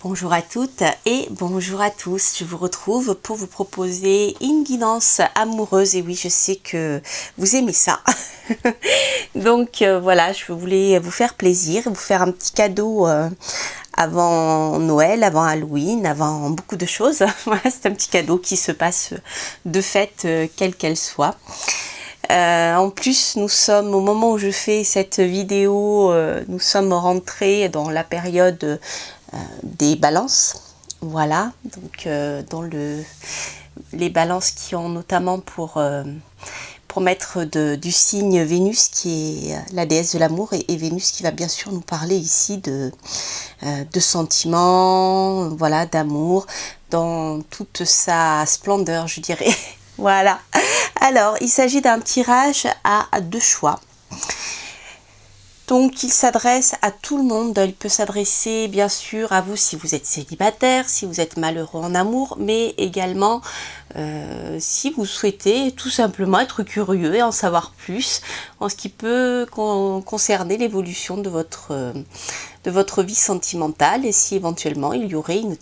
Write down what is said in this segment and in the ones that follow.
Bonjour à toutes et bonjour à tous. Je vous retrouve pour vous proposer une guidance amoureuse. Et oui, je sais que vous aimez ça. Donc voilà, je voulais vous faire plaisir, vous faire un petit cadeau avant Noël, avant Halloween, avant beaucoup de choses. Voilà, c'est un petit cadeau qui se passe de fête, quelle qu'elle soit. En plus, nous sommes, au moment où je fais cette vidéo, nous sommes rentrés dans la période des balances. Voilà, donc dans les balances qui ont notamment pour mettre du signe Vénus, qui est la déesse de l'amour, et Vénus qui va bien sûr nous parler ici de sentiments, voilà, d'amour, dans toute sa splendeur, je dirais. Voilà. Alors, il s'agit d'un tirage à deux choix. Donc, il s'adresse à tout le monde. Il peut s'adresser, bien sûr, à vous si vous êtes célibataire, si vous êtes malheureux en amour, mais également si vous souhaitez tout simplement être curieux et en savoir plus en ce qui peut concerner l'évolution de votre vie sentimentale, et si éventuellement il y aurait une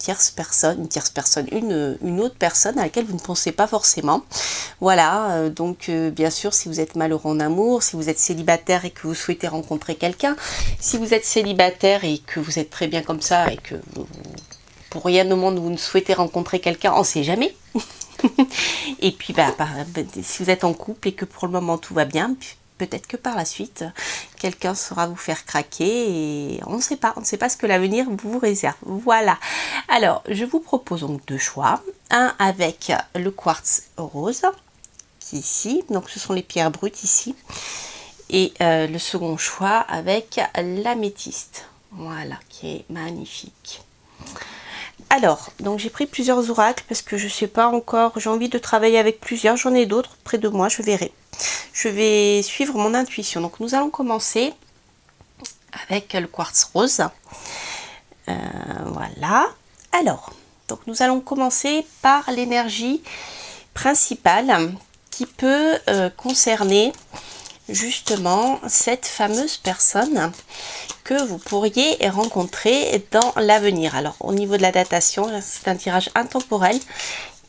autre personne à laquelle vous ne pensez pas forcément. Voilà, donc bien sûr, si vous êtes malheureux en amour, si vous êtes célibataire et que vous souhaitez rencontrer quelqu'un, si vous êtes célibataire et que vous êtes très bien comme ça et que pour rien au monde vous ne souhaitez rencontrer quelqu'un, on ne sait jamais. Et puis si vous êtes en couple et que pour le moment tout va bien, peut-être que par la suite quelqu'un saura vous faire craquer, et on ne sait pas ce que l'avenir vous réserve. Voilà, alors je vous propose donc deux choix, un avec le quartz rose qui est ici, donc ce sont les pierres brutes ici, et le second choix avec l'améthyste, voilà, qui est magnifique. Alors, donc j'ai pris plusieurs oracles parce que je sais pas encore, j'ai envie de travailler avec plusieurs, j'en ai d'autres près de moi, je verrai. Je vais suivre mon intuition. Donc nous allons commencer avec le quartz rose. Voilà. Alors, donc nous allons commencer par l'énergie principale qui peut concerner justement cette fameuse personne que vous pourriez rencontrer dans l'avenir. Alors au niveau de la datation, c'est un tirage intemporel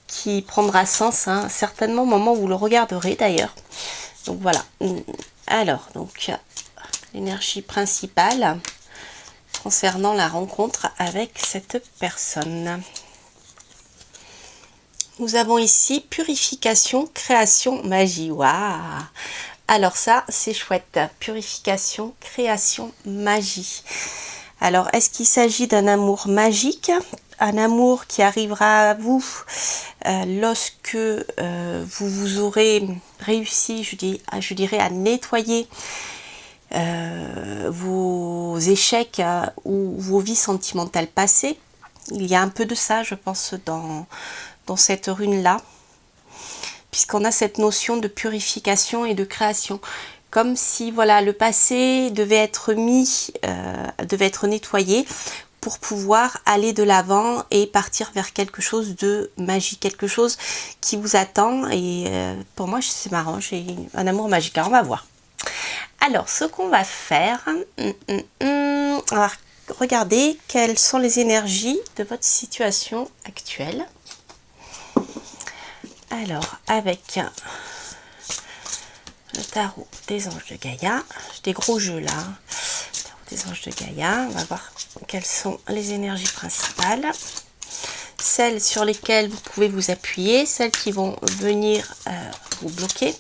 qui prendra sens certainement au moment où vous le regarderez d'ailleurs. Donc voilà. Alors donc l'énergie principale concernant la rencontre avec cette personne. Nous avons ici purification, création, magie. Waouh! Alors ça, c'est chouette. Purification, création, magie. Alors, est-ce qu'il s'agit d'un amour magique? Un amour qui arrivera à vous lorsque vous aurez réussi, je dirais, à nettoyer vos échecs ou vos vies sentimentales passées. Il y a un peu de ça, je pense, dans cette rune-là, puisqu'on a cette notion de purification et de création, comme si voilà, le passé devait être devait être nettoyé pour pouvoir aller de l'avant et partir vers quelque chose de magique, quelque chose qui vous attend. Et pour moi, c'est marrant, j'ai un amour magique. Alors, on va voir. Alors, ce qu'on va faire, on va regarder quelles sont les énergies de votre situation actuelle. Alors, avec le tarot des anges de Gaïa, j'ai des gros jeux là, le tarot des anges de Gaïa, on va voir quelles sont les énergies principales, celles sur lesquelles vous pouvez vous appuyer, celles qui vont venir vous bloquer,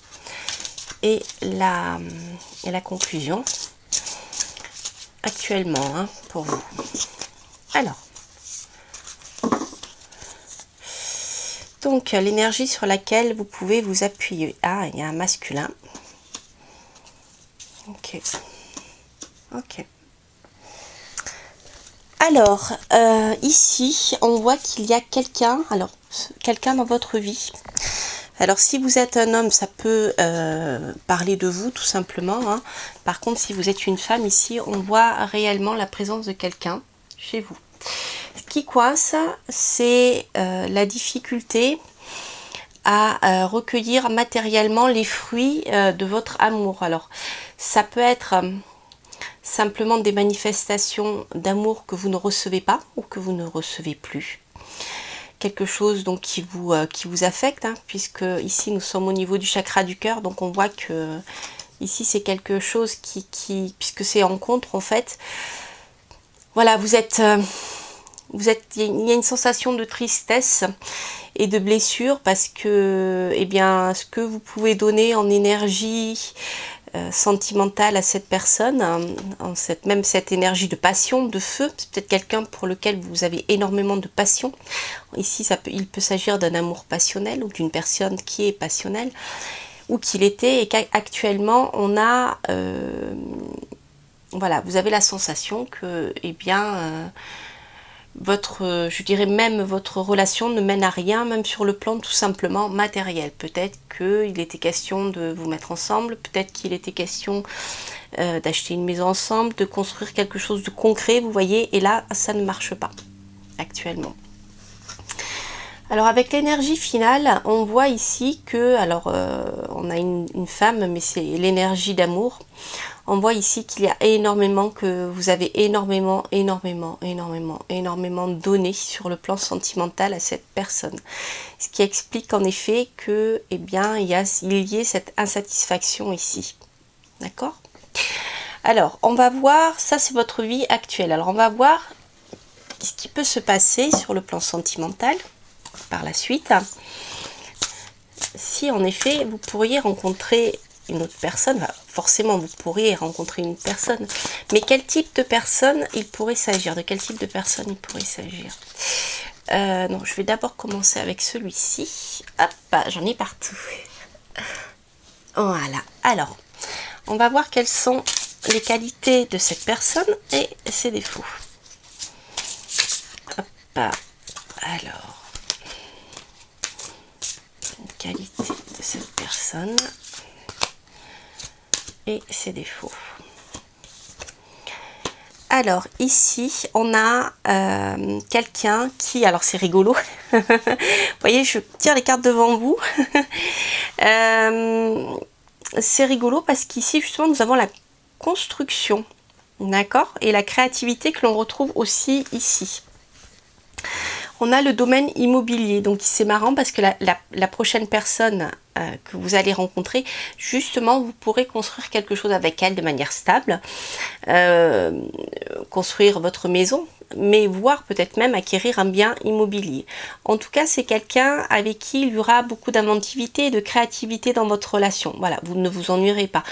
et la conclusion actuellement pour vous. Alors, donc l'énergie sur laquelle vous pouvez vous appuyer. Ah, il y a un masculin. Ok. Ok. Alors, ici, on voit qu'il y a quelqu'un dans votre vie. Alors, si vous êtes un homme, ça peut parler de vous, tout simplement. Par contre, si vous êtes une femme, ici, on voit réellement la présence de quelqu'un chez vous. Ce qui coince, c'est la difficulté à recueillir matériellement les fruits de votre amour. Alors, ça peut être simplement des manifestations d'amour que vous ne recevez pas ou que vous ne recevez plus. Quelque chose donc qui vous affecte, hein, puisque ici nous sommes au niveau du chakra du cœur, donc on voit que ici c'est quelque chose puisque c'est en contre en fait, voilà, il y a une sensation de tristesse et de blessure parce que, eh bien, ce que vous pouvez donner en énergie sentimentale à cette personne, même cette énergie de passion, de feu, c'est peut-être quelqu'un pour lequel vous avez énormément de passion. Ici, il peut s'agir d'un amour passionnel ou d'une personne qui est passionnelle ou qu'il était, et qu'actuellement on a, voilà, vous avez la sensation que, eh bien, je dirais même votre relation ne mène à rien, même sur le plan tout simplement matériel. Peut-être qu'il était question de vous mettre ensemble, peut-être qu'il était question d'acheter une maison ensemble, de construire quelque chose de concret, vous voyez, et là, ça ne marche pas actuellement. Alors avec l'énergie finale, on voit ici que, alors on a une femme, mais c'est l'énergie d'amour. On voit ici qu'il y a énormément, que vous avez énormément donné sur le plan sentimental à cette personne. Ce qui explique en effet que, eh bien, il y ait cette insatisfaction ici. D'accord? Alors, on va voir, ça c'est votre vie actuelle. Alors, on va voir ce qui peut se passer sur le plan sentimental par la suite. Si en effet, vous pourriez rencontrer une autre personne, enfin, forcément vous pourriez rencontrer une personne, mais quel type de personne il pourrait s'agir? De quel type de personne il pourrait s'agir? Non, je vais d'abord commencer avec celui-ci. Hop, j'en ai partout. Voilà, alors, on va voir quelles sont les qualités de cette personne et ses défauts. Hop, alors, les qualités de cette personne et ses défauts. Alors ici on a quelqu'un qui, alors c'est rigolo, vous voyez je tire les cartes devant vous, c'est rigolo parce qu'ici justement nous avons la construction, d'accord, et la créativité que l'on retrouve aussi ici. On a le domaine immobilier, donc c'est marrant parce que la prochaine personne que vous allez rencontrer, justement, vous pourrez construire quelque chose avec elle de manière stable, construire votre maison, mais voire peut-être même acquérir un bien immobilier. En tout cas, c'est quelqu'un avec qui il y aura beaucoup d'inventivité et de créativité dans votre relation. Voilà, vous ne vous ennuierez pas.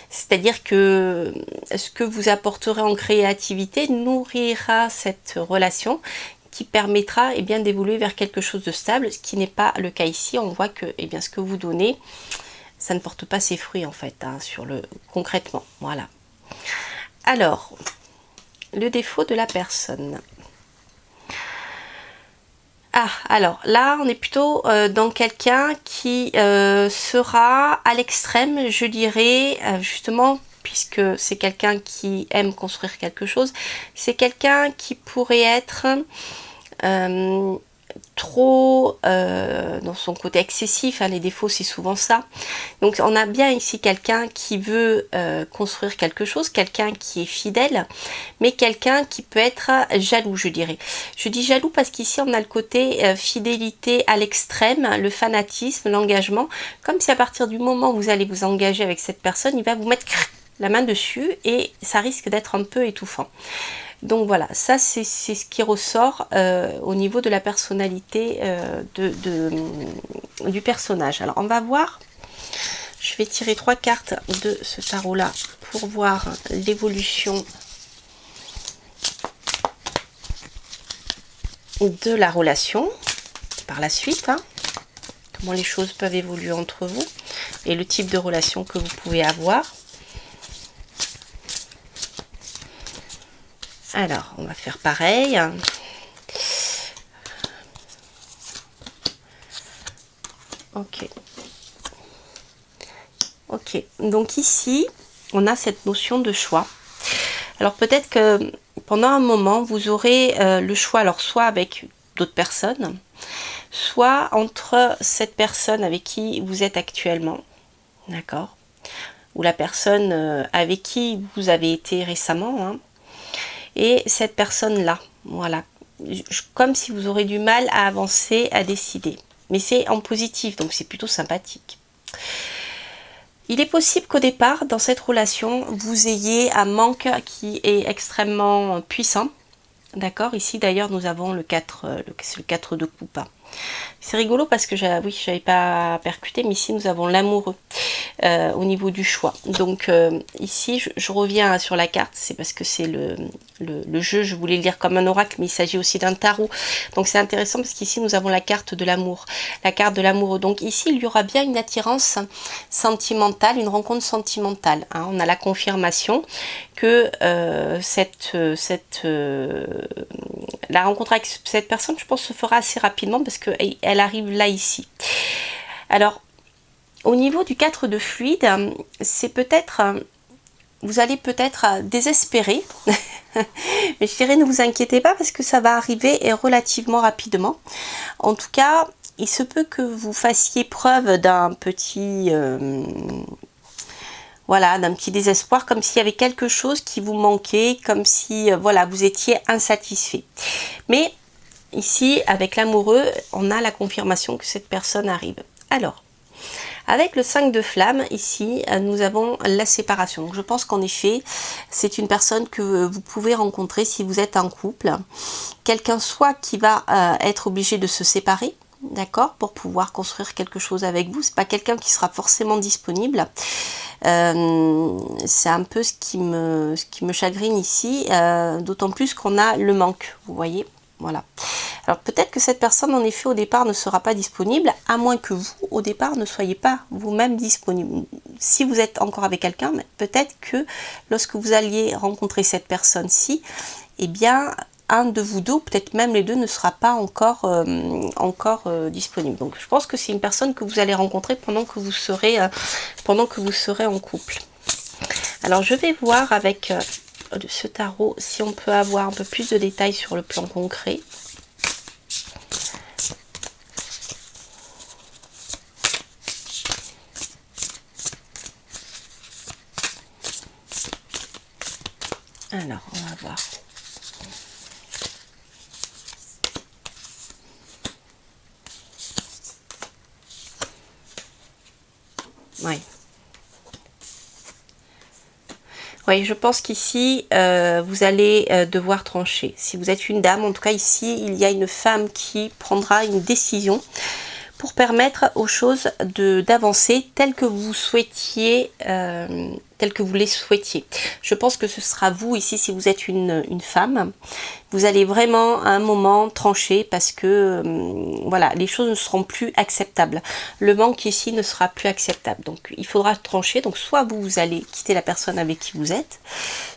C'est-à-dire que ce que vous apporterez en créativité nourrira cette relation, qui permettra eh bien, d'évoluer vers quelque chose de stable, ce qui n'est pas le cas ici. On voit que eh bien, ce que vous donnez, ça ne porte pas ses fruits en fait, hein, concrètement. Voilà. Alors, le défaut de la personne. Ah, alors là, on est plutôt dans quelqu'un qui sera à l'extrême, je dirais, justement, puisque c'est quelqu'un qui aime construire quelque chose. C'est quelqu'un qui pourrait être trop dans son côté excessif, hein, les défauts c'est souvent ça. Donc on a bien ici quelqu'un qui veut construire quelque chose, quelqu'un qui est fidèle, mais quelqu'un qui peut être jaloux, je dirais. Je dis jaloux parce qu'ici on a le côté fidélité à l'extrême, le fanatisme, l'engagement, comme si à partir du moment où vous allez vous engager avec cette personne, il va vous mettre la main dessus et ça risque d'être un peu étouffant. Donc voilà, ça c'est ce qui ressort au niveau de la personnalité du personnage. Alors on va voir, je vais tirer 3 cartes de ce tarot là pour voir l'évolution de la relation par la suite, hein, comment les choses peuvent évoluer entre vous et le type de relation que vous pouvez avoir. Alors, on va faire pareil. Ok. Ok. Donc ici, on a cette notion de choix. Alors peut-être que pendant un moment, vous aurez le choix, alors soit avec d'autres personnes, soit entre cette personne avec qui vous êtes actuellement. D'accord ? ou la personne avec qui vous avez été récemment, hein, et cette personne-là, voilà, comme si vous aurez du mal à avancer, à décider. Mais c'est en positif, donc c'est plutôt sympathique. Il est possible qu'au départ, dans cette relation, vous ayez un manque qui est extrêmement puissant. D'accord, ici d'ailleurs nous avons le 4, le 4 de coupe. C'est rigolo parce que oui, j'avais pas percuté, mais ici nous avons l'amoureux au niveau du choix. Donc ici, je reviens sur la carte, c'est parce que c'est le jeu, je voulais le lire comme un oracle, mais il s'agit aussi d'un tarot. Donc c'est intéressant parce qu'ici nous avons la carte de l'amour, la carte de l'amoureux. Donc ici, il y aura bien une attirance sentimentale, une rencontre sentimentale. Hein. On a la confirmation que la rencontre avec cette personne, je pense, se fera assez rapidement parce qu'elle arrive là, ici. Alors, au niveau du 4 de fluide, c'est peut-être, vous allez peut-être désespérer, mais je dirais ne vous inquiétez pas parce que ça va arriver et relativement rapidement. En tout cas, il se peut que vous fassiez preuve d'un petit... voilà, d'un petit désespoir, comme s'il y avait quelque chose qui vous manquait, comme si voilà, vous étiez insatisfait. Mais ici, avec l'amoureux, on a la confirmation que cette personne arrive. Alors, avec le 5 de flamme, ici, nous avons la séparation. Donc, je pense qu'en effet, c'est une personne que vous pouvez rencontrer si vous êtes en couple. Quelqu'un soit qui va être obligé de se séparer, d'accord, pour pouvoir construire quelque chose avec vous. C'est pas quelqu'un qui sera forcément disponible. C'est un peu ce qui me chagrine ici, d'autant plus qu'on a le manque, vous voyez. Voilà. Alors peut-être que cette personne en effet au départ ne sera pas disponible, à moins que vous au départ ne soyez pas vous-même disponible. Si vous êtes encore avec quelqu'un, peut-être que lorsque vous alliez rencontrer cette personne-ci, eh bien un de vous deux, peut-être même les deux, ne sera pas encore disponible. Donc je pense que c'est une personne que vous allez rencontrer pendant que vous serez en couple. Alors je vais voir avec ce tarot si on peut avoir un peu plus de détails sur le plan concret. Alors on va voir. Oui. Oui, je pense qu'ici, vous allez devoir trancher. Si vous êtes une dame, en tout cas ici, il y a une femme qui prendra une décision pour permettre aux choses d'avancer telles que vous souhaitiez, telles que vous les souhaitiez. Je pense que ce sera vous ici, si vous êtes une femme. Vous allez vraiment à un moment trancher parce que voilà, les choses ne seront plus acceptables. Le manque ici ne sera plus acceptable. Donc il faudra trancher. Donc soit vous allez quitter la personne avec qui vous êtes,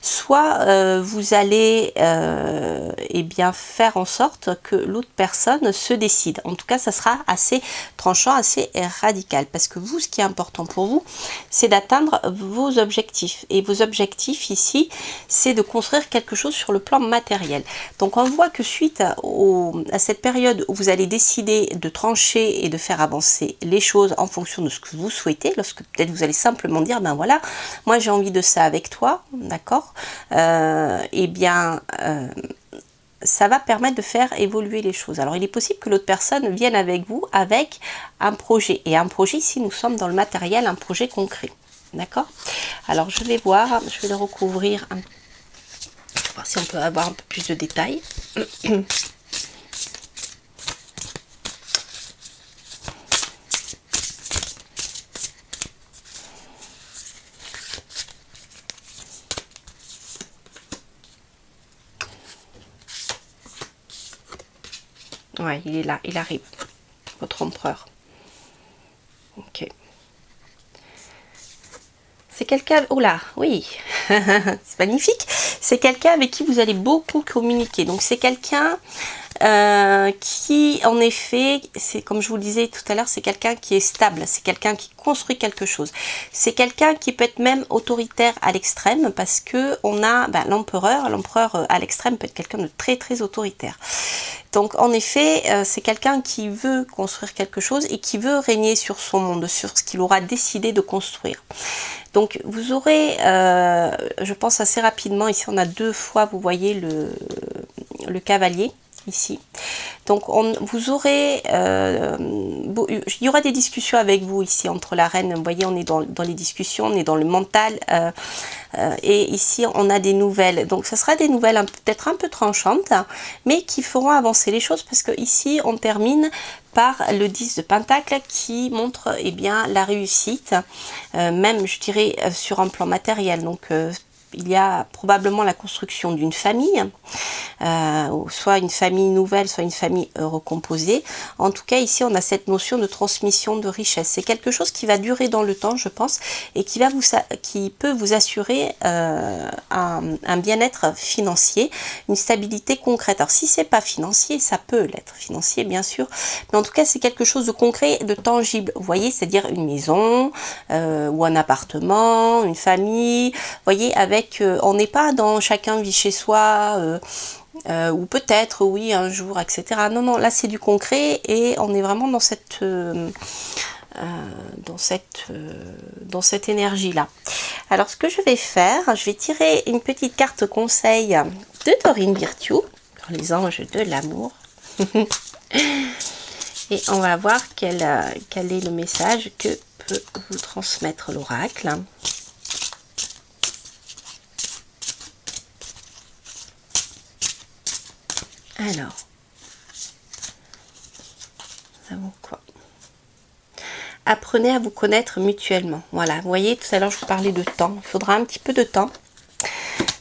soit vous allez eh bien faire en sorte que l'autre personne se décide. En tout cas, ça sera assez tranchant, assez radical. Parce que vous, ce qui est important pour vous, c'est d'atteindre vos objectifs. Et vos objectifs ici, c'est de construire quelque chose sur le plan matériel. Donc on voit que suite à cette période où vous allez décider de trancher et de faire avancer les choses en fonction de ce que vous souhaitez, lorsque peut-être vous allez simplement dire, ben voilà, moi j'ai envie de ça avec toi, d'accord, eh bien ça va permettre de faire évoluer les choses. Alors il est possible que l'autre personne vienne avec vous avec un projet. Et un projet, ici nous sommes dans le matériel, un projet concret. D'accord? Alors je vais voir, je vais le recouvrir un peu. Voir si on peut avoir un peu plus de détails. Ouais, il est là, il arrive. Votre empereur. Ok. C'est quelqu'un... Oh là, oui. C'est magnifique. C'est quelqu'un avec qui vous allez beaucoup communiquer. Donc c'est quelqu'un qui en effet, c'est comme je vous le disais tout à l'heure, c'est quelqu'un qui est stable, c'est quelqu'un qui construit quelque chose. C'est quelqu'un qui peut être même autoritaire à l'extrême parce que on a l'empereur à l'extrême peut être quelqu'un de très très autoritaire. Donc en effet, c'est quelqu'un qui veut construire quelque chose et qui veut régner sur son monde, sur ce qu'il aura décidé de construire. Donc vous aurez, je pense assez rapidement, ici on a 2 fois, vous voyez le cavalier, ici. Donc vous aurez, il y aura des discussions avec vous ici entre la reine, vous voyez on est dans les discussions, on est dans le mental, et ici on a des nouvelles. Donc ce sera des nouvelles peut-être un peu tranchantes, mais qui feront avancer les choses parce que ici on termine par le 10 de Pentacle qui montre bien la réussite, même je dirais sur un plan matériel. Donc il y a probablement la construction d'une famille, soit une famille nouvelle, soit une famille recomposée. En tout cas, ici, on a cette notion de transmission de richesse. C'est quelque chose qui va durer dans le temps, je pense, et qui peut vous assurer un bien-être financier, une stabilité concrète. Alors, si c'est pas financier, ça peut l'être financier, bien sûr, mais en tout cas, c'est quelque chose de concret, de tangible. Vous voyez, c'est-à-dire une maison ou un appartement, une famille. Vous voyez, on n'est pas dans chacun vit chez soi, ou peut-être oui un jour, etc. Non, non, là c'est du concret et on est vraiment dans cette énergie là. Alors ce que je vais faire, je vais tirer une petite carte conseil de Dorine Virtue, les anges de l'amour. Et on va voir quel est le message que peut vous transmettre l'oracle. Alors, nous avons quoi? Apprenez à vous connaître mutuellement. Voilà, vous voyez, tout à l'heure je vous parlais de temps. Il faudra un petit peu de temps.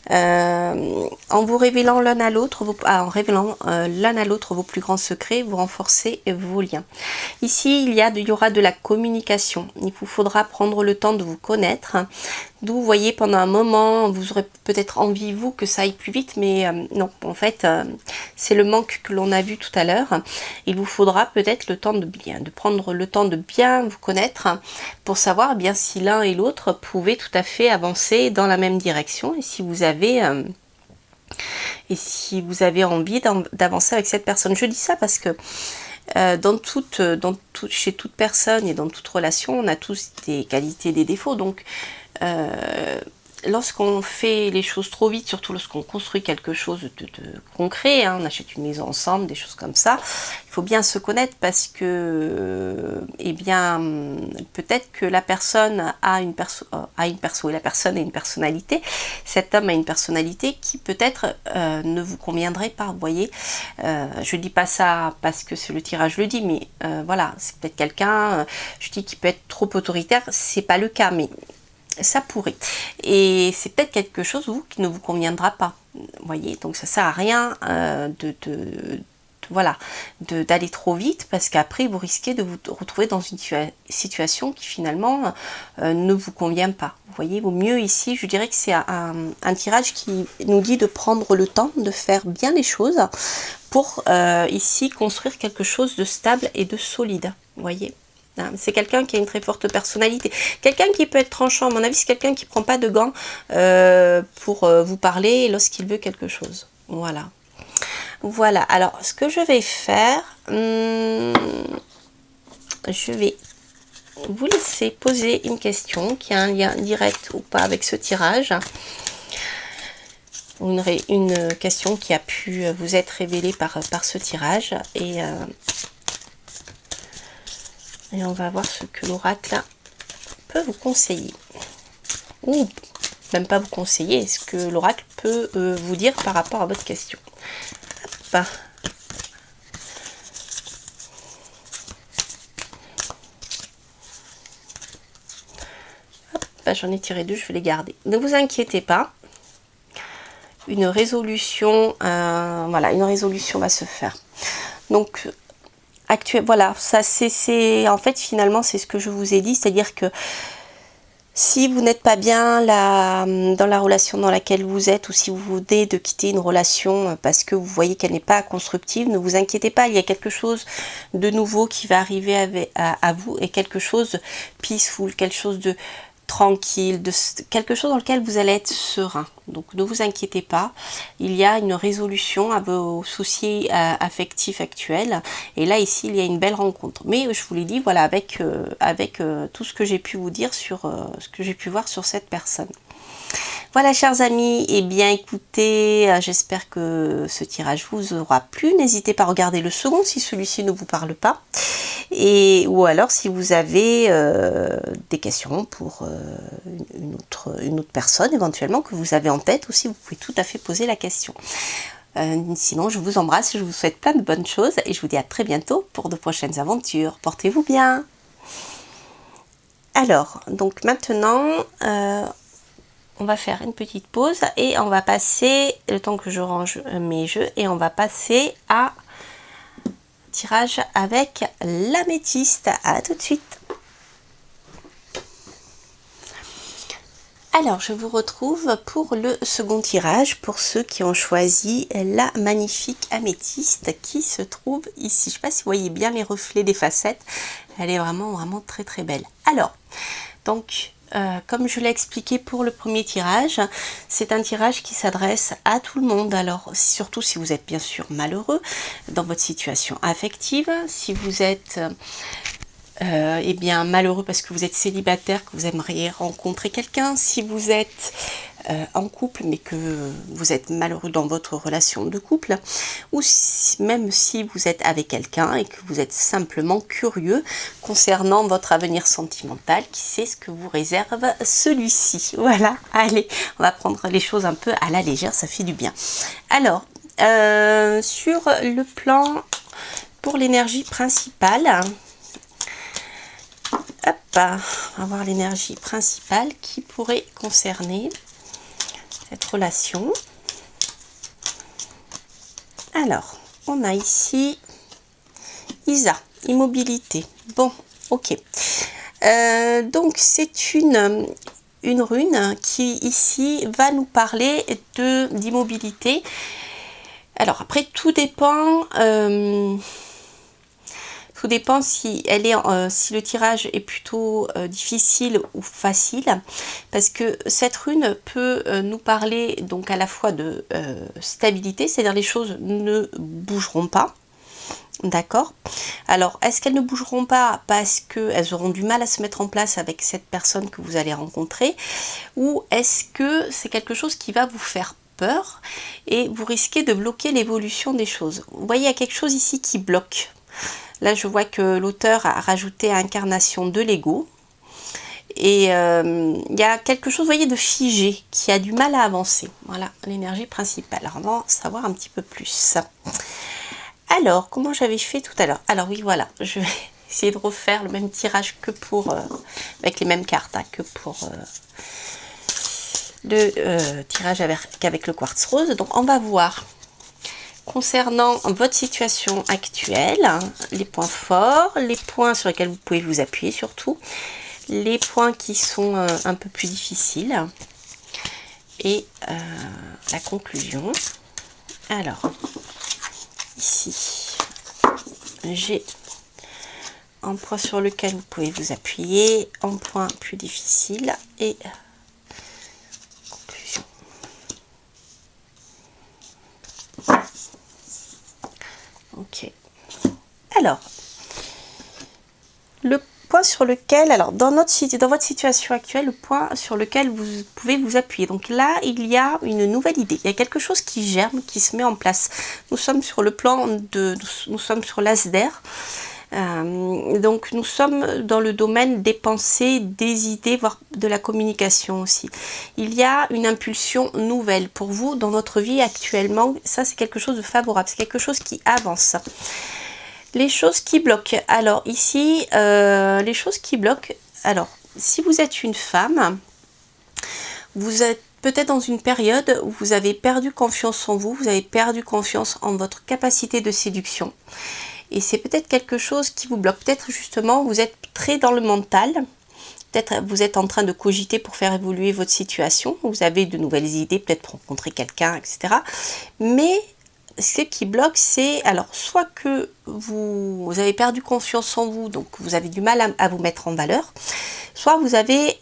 En vous révélant l'un à l'autre, en révélant l'un à l'autre vos plus grands secrets, vous renforcez vos liens. Ici, il y aura de la communication. Il vous faudra prendre le temps de vous connaître. D'où, vous voyez, pendant un moment, vous aurez peut-être envie, vous, que ça aille plus vite, mais non, en fait, c'est le manque que l'on a vu tout à l'heure. Il vous faudra peut-être le temps de prendre le temps de bien vous connaître pour savoir bien si l'un et l'autre pouvaient tout à fait avancer dans la même direction et si vous avez envie d'avancer avec cette personne. Je dis ça parce que chez toute personne et dans toute relation, on a tous des qualités et des défauts. Donc, lorsqu'on fait les choses trop vite, surtout lorsqu'on construit quelque chose de concret, hein, on achète une maison ensemble, des choses comme ça, il faut bien se connaître parce que, peut-être que la personne a une personnalité, cet homme a une personnalité qui peut-être ne vous conviendrait pas, vous voyez. Je dis pas ça parce que c'est le tirage le dit, mais voilà, c'est peut-être quelqu'un, je dis qui peut être trop autoritaire, c'est pas le cas, mais ça pourrait. Et c'est peut-être quelque chose, vous, qui ne vous conviendra pas. Vous voyez, donc ça sert à rien d'aller trop vite parce qu'après vous risquez de vous retrouver dans une situation qui finalement ne vous convient pas. Vous voyez, vaut mieux ici, je dirais que c'est un tirage qui nous dit de prendre le temps de faire bien les choses pour ici construire quelque chose de stable et de solide. Vous voyez. C'est quelqu'un qui a une très forte personnalité. Quelqu'un qui peut être tranchant, à mon avis, c'est quelqu'un qui ne prend pas de gants pour vous parler lorsqu'il veut quelque chose. Voilà. Voilà. Alors, ce que je vais faire, je vais vous laisser poser une question qui a un lien direct ou pas avec ce tirage. Une question qui a pu vous être révélée par ce tirage. Et on va voir ce que l'oracle peut vous conseiller. Ou même pas vous conseiller, ce que l'oracle peut vous dire par rapport à votre question. Hop. Hop, j'en ai tiré 2, je vais les garder. Ne vous inquiétez pas. Une résolution, voilà, une résolution va se faire. Donc, voilà, ça c'est en fait finalement c'est ce que je vous ai dit, c'est-à-dire que Si vous n'êtes pas bien dans la relation dans laquelle vous êtes, ou si vous venez de quitter une relation parce que vous voyez qu'elle n'est pas constructive, ne vous inquiétez pas, il y a quelque chose de nouveau qui va arriver à vous, et quelque chose de peaceful, quelque chose de tranquille, quelque chose dans lequel vous allez être serein. Donc ne vous inquiétez pas, il y a une résolution à vos soucis affectifs actuels, et là ici il y a une belle rencontre. Mais je vous l'ai dit, voilà, avec tout ce que j'ai pu vous dire sur ce que j'ai pu voir sur cette personne. Voilà, chers amis, et bien écoutez, j'espère que ce tirage vous aura plu. N'hésitez pas à regarder le second si celui-ci ne vous parle pas. Ou alors si vous avez des questions pour une autre personne éventuellement que vous avez en tête aussi, vous pouvez tout à fait poser la question. Sinon, je vous embrasse, je vous souhaite plein de bonnes choses et je vous dis à très bientôt pour de prochaines aventures. Portez-vous bien. Alors, donc maintenant, on va faire une petite pause et on va passer, le temps que je range mes jeux, et on va passer à tirage avec l'améthyste. À tout de suite. Alors, je vous retrouve pour le second tirage, pour ceux qui ont choisi la magnifique améthyste qui se trouve ici. Je ne sais pas si vous voyez bien les reflets des facettes. Elle est vraiment très très belle. Alors, donc, comme je l'ai expliqué pour le premier tirage, c'est un tirage qui s'adresse à tout le monde. Alors, surtout si vous êtes bien sûr malheureux dans votre situation affective, si vous êtes eh bien malheureux parce que vous êtes célibataire, que vous aimeriez rencontrer quelqu'un, si vous êtes en couple mais que vous êtes malheureux dans votre relation de couple, ou même si vous êtes avec quelqu'un et que vous êtes simplement curieux concernant votre avenir sentimental, qui sait ce que vous réserve celui-ci. Voilà, allez, on va prendre les choses un peu à la légère, ça fait du bien. Alors, sur le plan pour l'énergie principale, hop, on va voir l'énergie principale qui pourrait concerner cette relation. Alors, on a ici Isa, immobilité. Bon, ok. Donc, c'est une rune qui ici va nous parler d'immobilité. Alors, après, tout dépend... tout dépend si si le tirage est plutôt difficile ou facile, parce que cette rune peut nous parler donc à la fois de stabilité, c'est-à-dire les choses ne bougeront pas. D'accord. Alors, est-ce qu'elles ne bougeront pas parce qu'elles auront du mal à se mettre en place avec cette personne que vous allez rencontrer, ou est-ce que c'est quelque chose qui va vous faire peur et vous risquez de bloquer l'évolution des choses? Vous voyez, il y a quelque chose ici qui bloque. Là, je vois que l'auteur a rajouté incarnation de l'ego. Et il y a quelque chose, vous voyez, de figé, qui a du mal à avancer. Voilà, l'énergie principale. Alors, on va en savoir un petit peu plus. Alors, comment j'avais fait tout à l'heure? Alors oui, voilà, je vais essayer de refaire le même tirage que pour... avec les mêmes cartes, hein, que pour le tirage avec le quartz rose. Donc, on va voir... Concernant votre situation actuelle, les points forts, les points sur lesquels vous pouvez vous appuyer surtout, les points qui sont un peu plus difficiles et la conclusion. Alors, ici, j'ai un point sur lequel vous pouvez vous appuyer, un point plus difficile et conclusion. Ok. Alors, le point sur lequel, alors dans votre situation actuelle, le point sur lequel vous pouvez vous appuyer. Donc là, il y a une nouvelle idée. Il y a quelque chose qui germe, qui se met en place. Nous sommes sur le plan nous sommes sur l'as d'air. Donc nous sommes dans le domaine des pensées, des idées, voire de la communication aussi. Il y a une impulsion nouvelle pour vous dans votre vie actuellement. Ça, c'est quelque chose de favorable, c'est quelque chose qui avance. Les choses qui bloquent. Alors ici, les choses qui bloquent. Alors, si vous êtes une femme, vous êtes peut-être dans une période où vous avez perdu confiance en vous, vous avez perdu confiance en votre capacité de séduction. Et c'est peut-être quelque chose qui vous bloque. Peut-être justement, vous êtes très dans le mental. peut-être vous êtes en train de cogiter pour faire évoluer votre situation. Vous avez de nouvelles idées, peut-être pour rencontrer quelqu'un, etc. Mais ce qui bloque, c'est alors soit que vous avez perdu confiance en vous, donc vous avez du mal à vous mettre en valeur, soit vous avez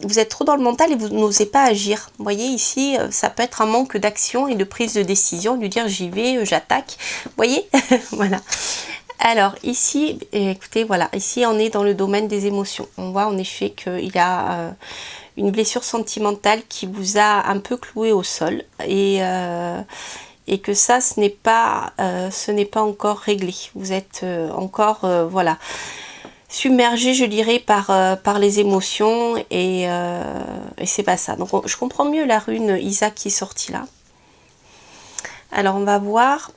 vous êtes trop dans le mental et vous n'osez pas agir. Vous voyez ici, ça peut être un manque d'action et de prise de décision, de dire j'y vais, j'attaque. Vous voyez, voilà. Alors ici, écoutez, voilà, ici on est dans le domaine des émotions. On voit en effet qu'il y a une blessure sentimentale qui vous a un peu cloué au sol et que ça, ce n'est pas encore réglé. Vous êtes encore, voilà, submergé, je dirais, par les émotions et c'est pas ça. Donc je comprends mieux la rune Isa qui est sortie là. Alors on va voir.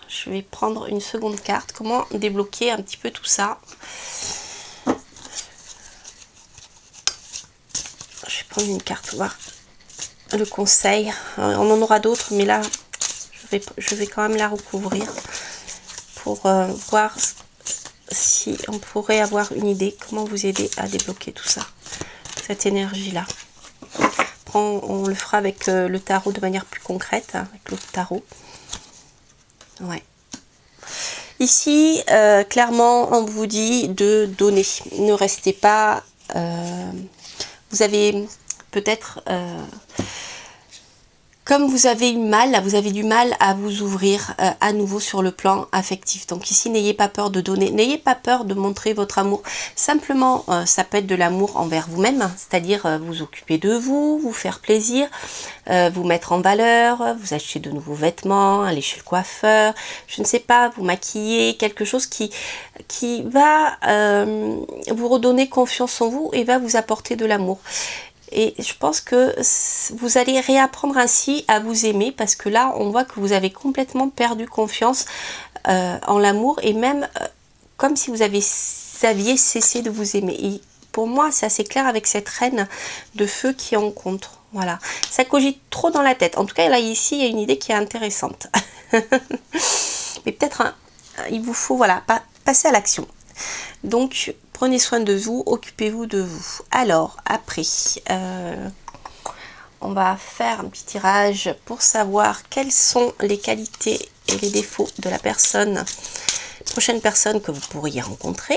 Je vais prendre une seconde carte. Comment débloquer un petit peu tout ça? Je vais prendre une carte pour voir le conseil. On en aura d'autres, mais là, je vais quand même la recouvrir pour voir si on pourrait avoir une idée comment vous aider à débloquer tout ça, cette énergie-là. On le fera avec le tarot de manière plus concrète, hein, avec l'autre tarot. Ouais. Ici, clairement, on vous dit de donner. Ne restez pas... vous avez peut-être... comme vous avez du mal à vous ouvrir à nouveau sur le plan affectif. Donc ici, n'ayez pas peur de donner, n'ayez pas peur de montrer votre amour. Simplement, ça peut être de l'amour envers vous-même, c'est-à-dire vous occuper de vous, vous faire plaisir, vous mettre en valeur, vous acheter de nouveaux vêtements, aller chez le coiffeur, je ne sais pas, vous maquiller, quelque chose qui va vous redonner confiance en vous et va vous apporter de l'amour. Et je pense que vous allez réapprendre ainsi à vous aimer parce que là, on voit que vous avez complètement perdu confiance en l'amour et même comme si vous aviez cessé de vous aimer. Et pour moi, c'est assez clair avec cette reine de feu qui est en contre. Voilà, ça cogite trop dans la tête. En tout cas, là, ici, il y a une idée qui est intéressante. Mais peut-être, il vous faut, voilà, passer à l'action. Donc, prenez soin de vous, occupez-vous de vous. Alors, après, on va faire un petit tirage pour savoir quelles sont les qualités et les défauts de la prochaine personne que vous pourriez rencontrer.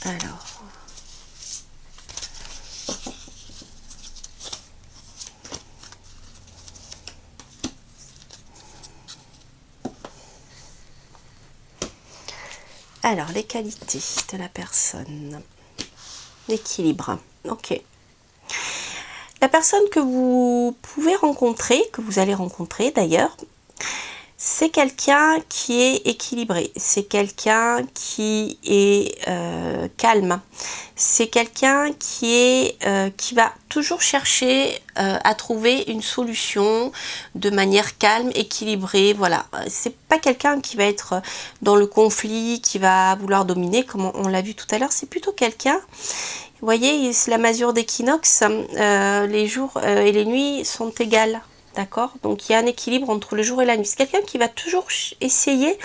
Alors... Alors, les qualités de la personne. L'équilibre. Ok. La personne que vous pouvez rencontrer, que vous allez rencontrer d'ailleurs, c'est quelqu'un qui est équilibré. C'est quelqu'un qui est calme. C'est quelqu'un qui va toujours chercher à trouver une solution de manière calme, équilibrée. Voilà, c'est pas quelqu'un qui va être dans le conflit, qui va vouloir dominer, comme on l'a vu tout à l'heure. C'est plutôt quelqu'un, vous voyez, c'est la masure d'équinoxe, les jours et les nuits sont égales. D'accord? Donc il y a un équilibre entre le jour et la nuit. C'est quelqu'un qui va toujours essayer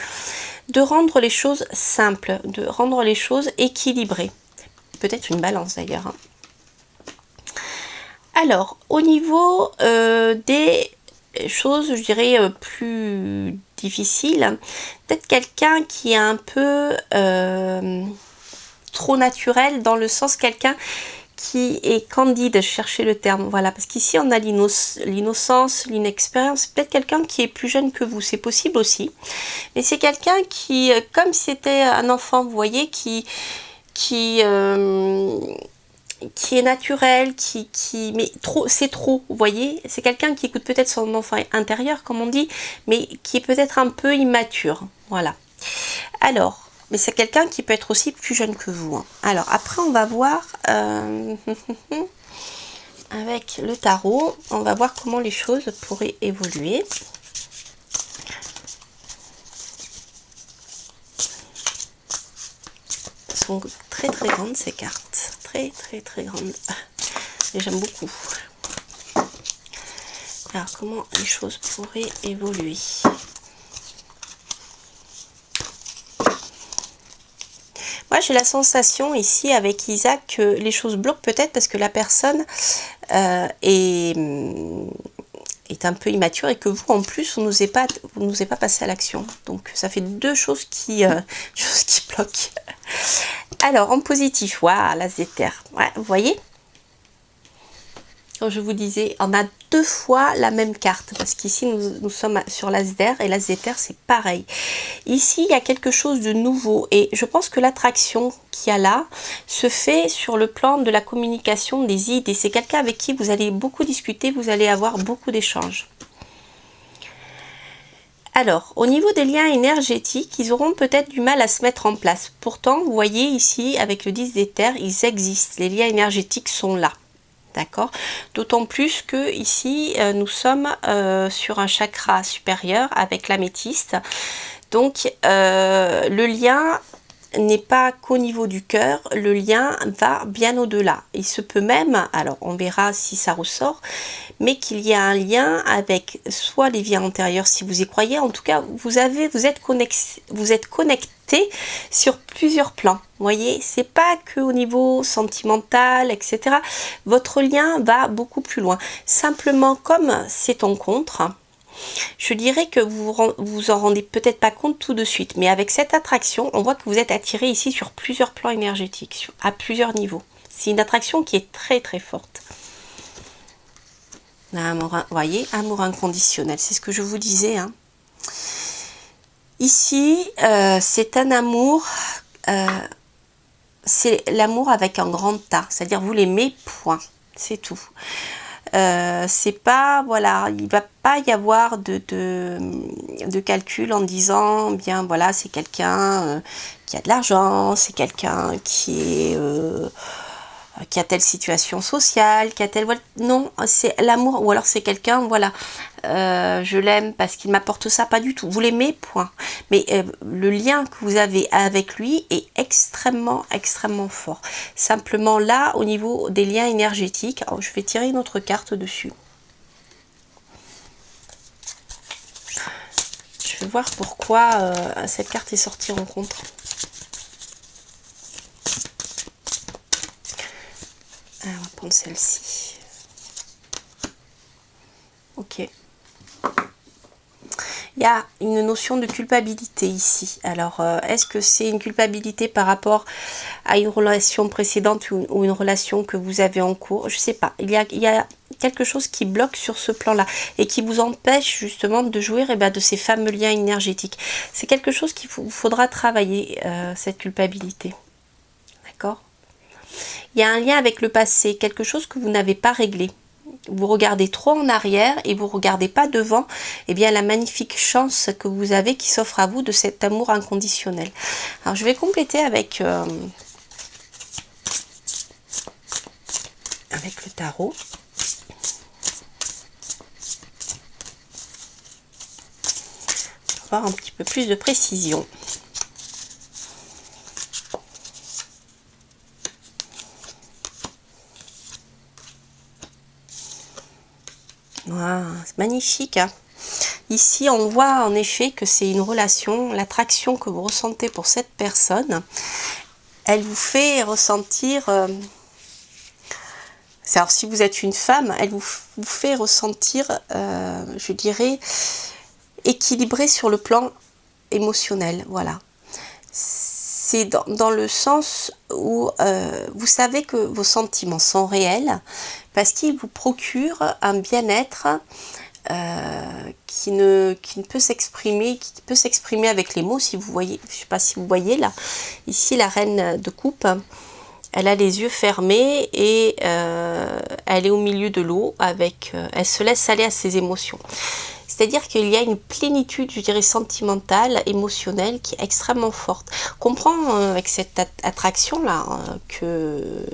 de rendre les choses simples, de rendre les choses équilibrées. Peut-être une balance d'ailleurs. Hein. Alors, au niveau des choses, je dirais, plus difficiles, peut-être quelqu'un qui est un peu trop naturel, dans le sens quelqu'un qui est candide, je cherchais le terme, voilà, parce qu'ici on a l'innocence, l'inexpérience, peut-être quelqu'un qui est plus jeune que vous, c'est possible aussi, mais c'est quelqu'un qui, comme si c'était un enfant, vous voyez, qui est naturel, mais trop, c'est trop, vous voyez, c'est quelqu'un qui écoute peut-être son enfant intérieur, comme on dit, mais qui est peut-être un peu immature, voilà. Alors, mais c'est quelqu'un qui peut être aussi plus jeune que vous. Hein. Alors, après, on va voir, avec le tarot, on va voir comment les choses pourraient évoluer. Elles sont très très grandes, ces cartes. Très très très grandes. Et j'aime beaucoup. Alors, comment les choses pourraient évoluer? Moi, j'ai la sensation ici avec Isaac que les choses bloquent peut-être parce que la personne est un peu immature et que vous, en plus, vous n'osez pas passer à l'action. Donc, ça fait deux choses choses qui bloquent. Alors, en positif, waouh, l'as d'éther. Ouais, vous voyez? Comme je vous disais, on a deux fois la même carte parce qu'ici nous sommes sur l'as d'air et l'as d'éther c'est pareil. Ici il y a quelque chose de nouveau et je pense que l'attraction qu'il y a là se fait sur le plan de la communication, des idées. C'est quelqu'un avec qui vous allez beaucoup discuter, vous allez avoir beaucoup d'échanges. Alors, au niveau des liens énergétiques, ils auront peut-être du mal à se mettre en place. Pourtant, vous voyez ici, avec le 10 d'éther, ils existent. Les liens énergétiques sont là. D'accord? D'autant plus que ici, nous sommes sur un chakra supérieur avec l'améthyste. Donc, le lien n'est pas qu'au niveau du cœur, le lien va bien au-delà. Il se peut même, alors on verra si ça ressort, mais qu'il y a un lien avec soit les vies antérieures si vous y croyez, en tout cas vous êtes connecté sur plusieurs plans. Vous voyez, c'est pas que au niveau sentimental, etc. Votre lien va beaucoup plus loin. Simplement, comme c'est en contre, je dirais que vous en rendez peut-être pas compte tout de suite, mais avec cette attraction, on voit que vous êtes attiré ici sur plusieurs plans énergétiques, à plusieurs niveaux. C'est une attraction qui est très très forte. Amour, vous voyez, amour inconditionnel, c'est ce que je vous disais. Hein. Ici, c'est un amour, c'est l'amour avec un grand A, c'est-à-dire vous l'aimez, point, c'est tout. C'est pas, voilà, il va pas y avoir de calcul en disant, bien voilà, c'est quelqu'un qui a de l'argent, c'est quelqu'un qui a telle situation sociale, qui a telle... Non, c'est l'amour, ou alors c'est quelqu'un, voilà, je l'aime parce qu'il m'apporte ça, pas du tout. Vous l'aimez, point. Mais le lien que vous avez avec lui est extrêmement, extrêmement fort. Simplement là, au niveau des liens énergétiques, alors, je vais tirer une autre carte dessus. Je vais voir pourquoi cette carte est sortie en contre. Alors, on va prendre celle-ci. Ok. Il y a une notion de culpabilité ici. Alors, est-ce que c'est une culpabilité par rapport à une relation précédente ou une relation que vous avez en cours? Je ne sais pas. Il y a quelque chose qui bloque sur ce plan-là et qui vous empêche justement de jouir de ces fameux liens énergétiques. C'est quelque chose qu'il vous faudra travailler, cette culpabilité. D'accord? Il y a un lien avec le passé, quelque chose que vous n'avez pas réglé. Vous regardez trop en arrière et vous regardez pas devant, et bien la magnifique chance que vous avez qui s'offre à vous de cet amour inconditionnel. Alors je vais compléter avec le tarot. Pour avoir un petit peu plus de précision. Wow, c'est magnifique. Hein. Ici, on voit en effet que c'est une relation, l'attraction que vous ressentez pour cette personne, elle vous fait ressentir... alors, si vous êtes une femme, elle vous fait ressentir, je dirais, équilibré sur le plan émotionnel. Voilà. C'est dans le sens où vous savez que vos sentiments sont réels parce qu'ils vous procurent un bien-être qui peut s'exprimer avec les mots. Si vous voyez, je ne sais pas si vous voyez là, ici la reine de coupe, elle a les yeux fermés et elle est au milieu de l'eau elle se laisse aller à ses émotions. C'est-à-dire qu'il y a une plénitude, je dirais, sentimentale, émotionnelle, qui est extrêmement forte. On comprend avec cette attraction-là que,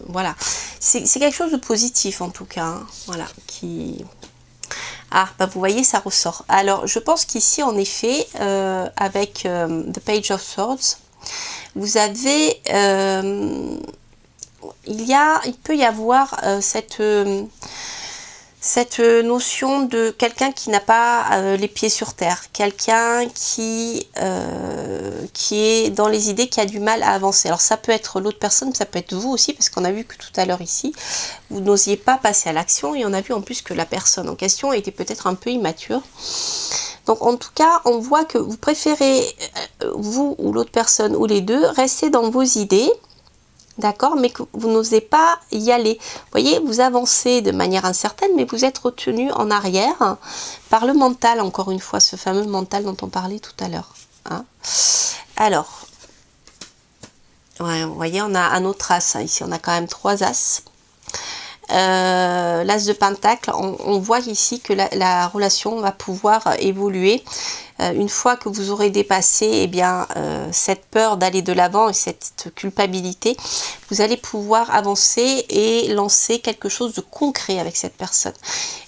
voilà, c'est quelque chose de positif en tout cas. Hein, voilà, qui... Ah, vous voyez, ça ressort. Alors, je pense qu'ici, en effet, avec The Page of Swords, vous avez... il peut y avoir cette... Cette notion de quelqu'un qui n'a pas les pieds sur terre, quelqu'un qui est dans les idées, qui a du mal à avancer. Alors ça peut être l'autre personne, ça peut être vous aussi, parce qu'on a vu que tout à l'heure ici, vous n'osiez pas passer à l'action, et on a vu en plus que la personne en question était peut-être un peu immature. Donc en tout cas, on voit que vous préférez, vous ou l'autre personne, ou les deux, rester dans vos idées, d'accord, mais que vous n'osez pas y aller. Vous voyez, vous avancez de manière incertaine, mais vous êtes retenu en arrière par le mental, encore une fois, ce fameux mental dont on parlait tout à l'heure. Hein. Alors, ouais, vous voyez, on a un autre as, hein. Ici on a quand même 3 as. L'as de pentacle, on voit ici que la relation va pouvoir évoluer une fois que vous aurez dépassé cette peur d'aller de l'avant et cette culpabilité. Vous allez pouvoir avancer et lancer quelque chose de concret avec cette personne.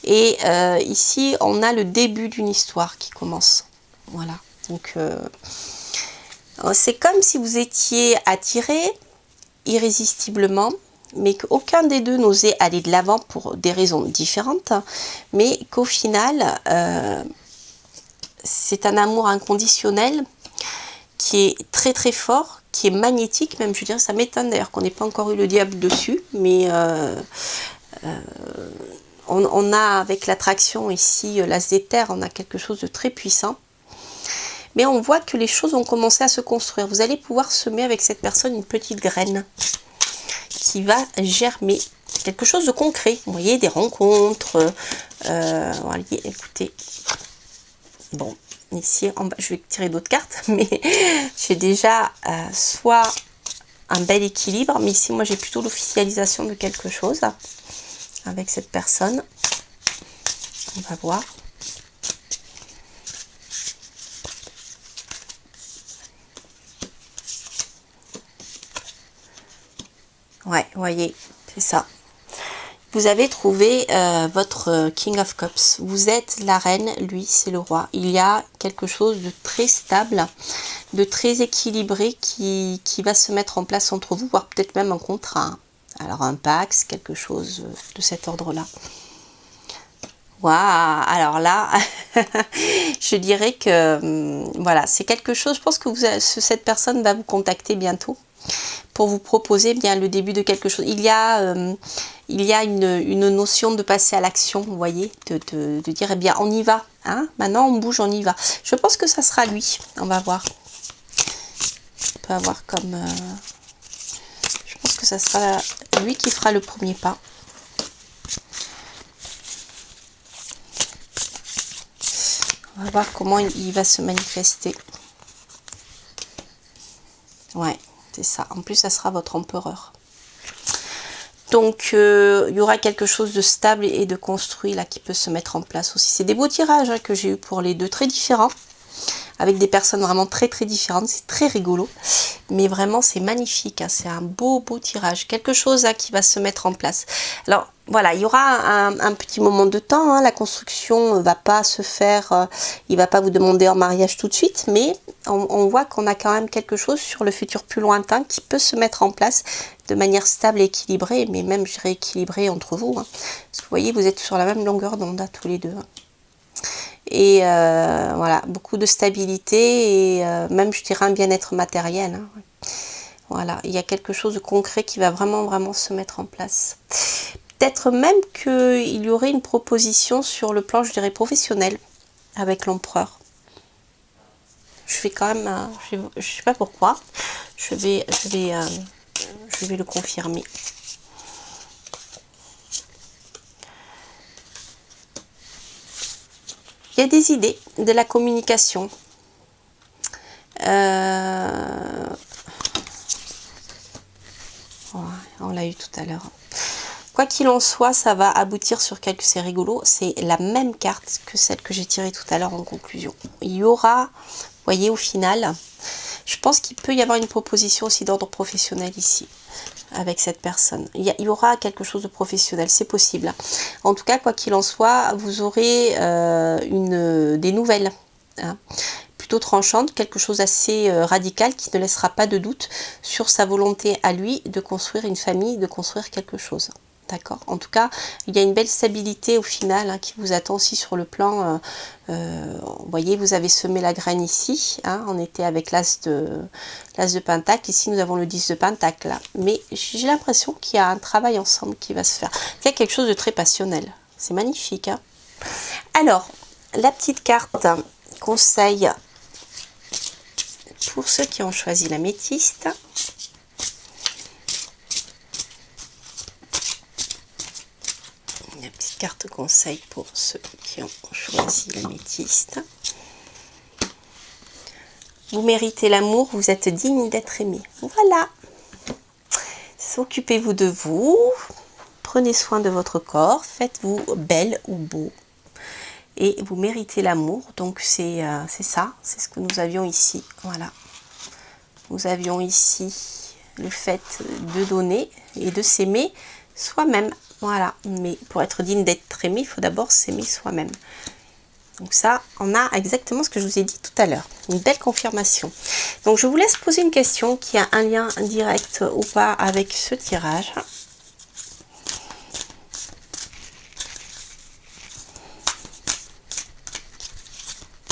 Et ici on a le début d'une histoire qui commence. Voilà, donc c'est comme si vous étiez attiré irrésistiblement, mais qu'aucun des deux n'osait aller de l'avant pour des raisons différentes, mais qu'au final, c'est un amour inconditionnel qui est très très fort, qui est magnétique, même je dirais, ça m'étonne d'ailleurs qu'on n'ait pas encore eu le diable dessus, mais on a avec l'attraction ici, l'as d'éther, on a quelque chose de très puissant. Mais on voit que les choses ont commencé à se construire. Vous allez pouvoir semer avec cette personne une petite graine qui va germer quelque chose de concret. Vous voyez, des rencontres. Écoutez, bon, ici en bas, je vais tirer d'autres cartes, mais j'ai déjà soit un bel équilibre, mais ici, moi, j'ai plutôt l'officialisation de quelque chose avec cette personne. On va voir. Ouais, vous voyez, c'est ça. Vous avez trouvé votre King of Cups. Vous êtes la reine, lui, c'est le roi. Il y a quelque chose de très stable, de très équilibré qui va se mettre en place entre vous, voire peut-être même un contrat. Alors un Pax, quelque chose de cet ordre-là. Waouh, alors là, je dirais que voilà, c'est quelque chose, je pense que cette personne va vous contacter bientôt pour vous proposer bien le début de quelque chose. Il y a une notion de passer à l'action, vous voyez, de dire, eh bien, on y va, hein, maintenant on bouge, on y va. Je pense que ça sera lui, on va voir. On peut avoir comme... je pense que ça sera lui qui fera le premier pas. On va voir comment il va se manifester. Ouais, c'est ça. En plus, ça sera votre empereur. Donc, il y aura quelque chose de stable et de construit là qui peut se mettre en place aussi. C'est des beaux tirages hein, que j'ai eu pour les deux, très différents. Avec des personnes vraiment très très différentes. C'est très rigolo. Mais vraiment, c'est magnifique. Hein, c'est un beau tirage. Quelque chose hein, qui va se mettre en place. Alors, voilà, il y aura un petit moment de temps. Hein, la construction ne va pas se faire. Il ne va pas vous demander en mariage tout de suite. Mais on voit qu'on a quand même quelque chose sur le futur plus lointain qui peut se mettre en place de manière stable et équilibrée. Mais même, je dirais, équilibrée entre vous. Hein, parce que vous voyez, vous êtes sur la même longueur d'onde hein, tous les deux. Hein. Et voilà, beaucoup de stabilité et même, je dirais, un bien-être matériel. Hein. Voilà, il y a quelque chose de concret qui va vraiment se mettre en place. Peut-être même qu'il y aurait une proposition sur le plan, je dirais, professionnel avec l'empereur. Je fais quand même, je sais pas pourquoi, je vais le confirmer. Il y a des idées, de la communication. On l'a eu tout à l'heure. Quoi qu'il en soit, ça va aboutir sur quelque... C'est rigolo, c'est la même carte que celle que j'ai tirée tout à l'heure en conclusion. Il y aura, vous voyez, au final, je pense qu'il peut y avoir une proposition aussi d'ordre professionnel ici. Avec cette personne. Il y aura quelque chose de professionnel, c'est possible. En tout cas, quoi qu'il en soit, vous aurez des nouvelles, hein, plutôt tranchantes, quelque chose d'assez radical qui ne laissera pas de doute sur sa volonté à lui de construire une famille, de construire quelque chose. D'accord. En tout cas, il y a une belle stabilité au final hein, qui vous attend aussi sur le plan. Vous voyez, vous avez semé la graine ici. Hein, on était avec l'as de pentacle. Ici, nous avons le 10 de pentacle. Là. Mais j'ai l'impression qu'il y a un travail ensemble qui va se faire. Il y a quelque chose de très passionnel. C'est magnifique. Hein. Alors, la petite carte conseil pour ceux qui ont choisi l'améthyste. La petite carte conseil pour ceux qui ont choisi l'améthyste. Vous méritez l'amour, vous êtes digne d'être aimé. Voilà. Occupez-vous de vous, prenez soin de votre corps, faites-vous belle ou beau. Et vous méritez l'amour, donc c'est ça, c'est ce que nous avions ici. Voilà. Nous avions ici le fait de donner et de s'aimer soi-même. Voilà, mais pour être digne d'être aimé, il faut d'abord s'aimer soi-même. Donc ça, on a exactement ce que je vous ai dit tout à l'heure. Une belle confirmation. Donc je vous laisse poser une question qui a un lien direct ou pas avec ce tirage.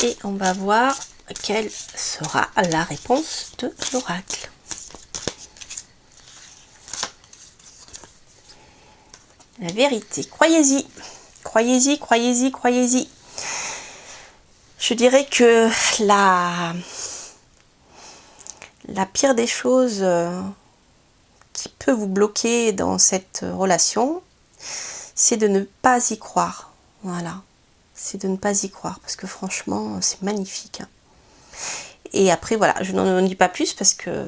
Et on va voir quelle sera la réponse de l'oracle. La vérité. Croyez-y. Croyez-y, croyez-y, croyez-y. Je dirais que la pire des choses qui peut vous bloquer dans cette relation, c'est de ne pas y croire. Voilà. C'est de ne pas y croire. Parce que franchement, c'est magnifique. Hein. Et après, voilà, je n'en dis pas plus parce que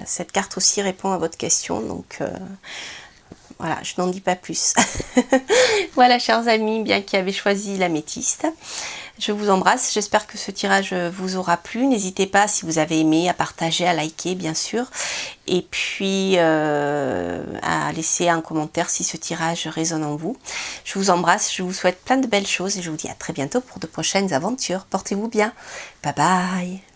cette carte aussi répond à votre question. Donc, voilà, je n'en dis pas plus. Voilà, chers amis, bien qui avez choisi l'améthyste. Je vous embrasse, j'espère que ce tirage vous aura plu. N'hésitez pas, si vous avez aimé, à partager, à liker, bien sûr. Et puis, à laisser un commentaire si ce tirage résonne en vous. Je vous embrasse, je vous souhaite plein de belles choses et je vous dis à très bientôt pour de prochaines aventures. Portez-vous bien. Bye bye.